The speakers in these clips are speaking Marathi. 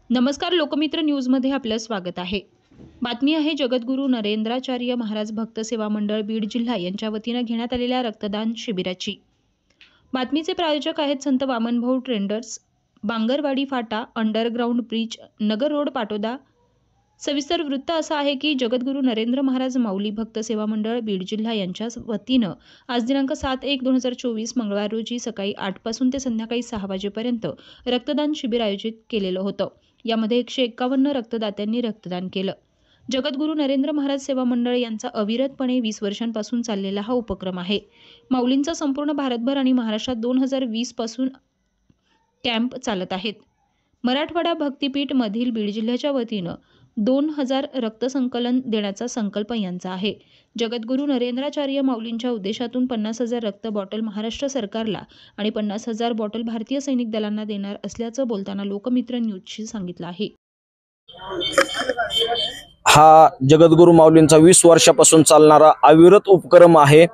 नमस्कार, लोकमित्र न्यूजमध्ये आपलं स्वागत आहे। बातमी आहे जगद्गुरू नरेंद्राचार्य महाराज भक्त सेवा मंडळ बीड जिल्हा यांच्या वतीने घेण्यात आलेल्या रक्तदान शिबिराची। बातमीचे प्रायोजक आहेत संत वामनभाऊ ट्रेडर्स, बांगरवाडी फाटा, अंडरग्राउंड ब्रिज, नगर रोड, पाटोदा। सविस्तर वृत्त असं आहे की जगद्गुरू नरेंद्र महाराज माऊली भक्त सेवा मंडळ बीड जिल्हा यांच्या वतीनं आज दिनांक 7/1/2024 मंगळवार रोजी सकाळी 8 पासून ते संध्याकाळी 6 वाजेपर्यंत रक्तदान शिबिर आयोजित केलेलं होतं। यामध्ये 151 रक्तदात्यांनी रक्तदान केलं। जगद्गुरू नरेंद्र महाराज सेवा मंडळ यांचा अविरतपणे 20 वर्षांपासून चाललेला हा उपक्रम आहे। माऊलींचा संपूर्ण भारतभर आणि महाराष्ट्रात 2020 पासून कॅम्प चालत आहेत। मराठवाडा भक्तिपीठ मधील बीड जिल्ह्याच्या वतीनं 2000 रक्तसंकलन देण्याचा संकल्प यांचा आहे। जगद्गुरू नरेंद्राचार्य माऊलींच्या उद्देशातून 50,000 रक्त बॉटल महाराष्ट्र सरकारला आणि 50,000 बॉटल भारतीय सैनिक दलांना देणार असल्याचं बोलताना लोकमित्र न्यूजशी सांगितलं आहे। हा जगद्गुरू माऊलींचा 20 वर्षापासून चालणारा अविरत उपक्रम आहे।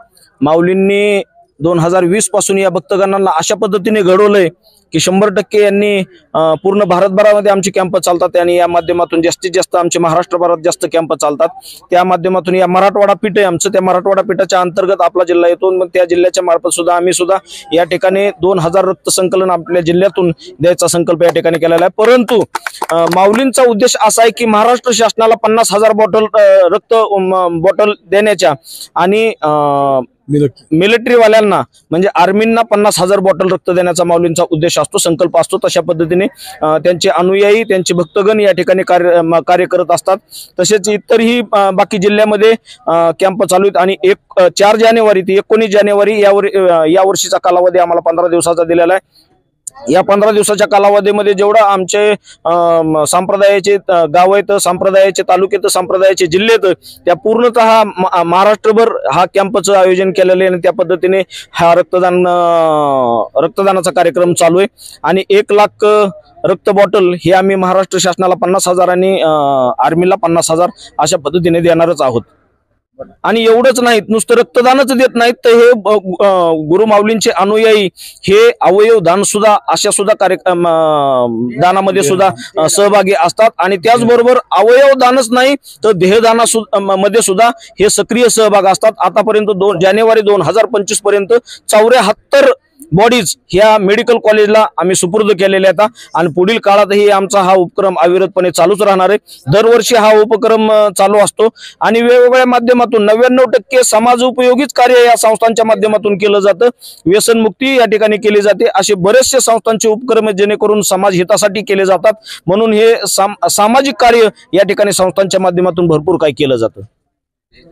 माऊलींनी 2020 पासून या भक्तगणांना अशा पद्धतीने घडवलंय की 100% यांनी पूर्ण भारतभरामध्ये आमचे कॅम्प चालतात आणि या माध्यमातून जास्तीत जास्त आमचे महाराष्ट्रभरात जास्त कॅम्प चालतात। त्या माध्यमातून या मराठवाडा पीठ आहे आमचं, त्या मराठवाडा पीठाच्या अंतर्गत आपला जिल्हा येतो। मग त्या जिल्ह्याच्या मार्फत सुद्धा आम्ही सुद्धा या ठिकाणी 2000 रक्त संकलन आपल्या जिल्ह्यातून द्यायचा संकल्प या ठिकाणी केलेला आहे। परंतु माऊलींचा उद्देश असा आहे की महाराष्ट्र शासनाला 50,000 बॉटल रक्त बॉटल देण्याच्या आणि मिलिटरी वाल्यांना म्हणजे आर्मींना 50,000 बॉटल रक्त देण्याचा माऊलींचा उद्देश असतो, संकल्प असतो। तशा पद्धतीने त्यांचे अनुयायी, त्यांचे भक्तगण या ठिकाणी कार्य करत असतात। तसेच इतरही बाकी जिल्ह्यामध्ये कॅम्प चालू आहेत आणि 4 जानेवारी ते 19 जानेवारी या वर्षीचा कालावधी आम्हाला 15 दिवसाचा दिलेला आहे। या 15 दिवसाच्या कालावधीमध्ये जेवढं आमचे संप्रदायाचे गाव आहेत, संप्रदायाचे तालुके, संप्रदायाचे जिल्हे आहेत, त्या पूर्णतः महाराष्ट्रभर हा कॅम्पचं आयोजन केलेलं आहे आणि त्या पद्धतीने हा रक्तदानाचा कार्यक्रम चालू आहे। आणि 1 लाख रक्त बॉटल हे आम्ही महाराष्ट्र शासनाला 50,000 आणि आर्मीला 50,000 अशा पद्धतीने देणारच आहोत। आणि एवढंच नाहीत, नुसतं रक्तदानच देत नाहीत, तर हे गुरु माऊलींचे अनुयायी हे अवयव दान सुद्धा अशा सुद्धा दानामध्ये सुद्धा सहभागी असतात। आणि त्याचबरोबर अवयव दानच नाही तर देहदाना मध्ये सुद्धा हे सक्रिय सहभाग असतात। आतापर्यंत जानेवारी 2025 पर्यंत 74 बॉडीज ह्या मेडिकल कॉलेजला आम्ही सुपूर्द केलेल्या आहेत आणि पुढील काळातही आमचा हा उपक्रम अविरतपणे चालूच राहणार आहे। दरवर्षी हा उपक्रम चालू असतो आणि वेगवेगळ्या माध्यमातून 99% समाज उपयोगीच कार्य या संस्थांच्या माध्यमातून केलं जातं। व्यसनमुक्ती या ठिकाणी केली जाते। असे बरेचसे संस्थांचे उपक्रम जेणेकरून समाज हितासाठी केले जातात, म्हणून हे सामाजिक कार्य या ठिकाणी संस्थांच्या माध्यमातून भरपूर काही केलं जातं।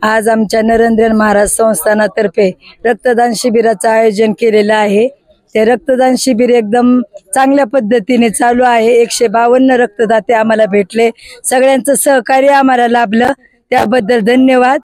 आज आमच्या नरेंद्र महाराज संस्थानातर्फे रक्तदान शिबिराचं आयोजन केलेलं आहे। ते रक्तदान शिबिर एकदम चांगल्या पद्धतीने चालू आहे। 152 रक्तदाते आम्हाला भेटले, सगळ्यांचं सहकार्य आम्हाला लाभलं, त्याबद्दल धन्यवाद।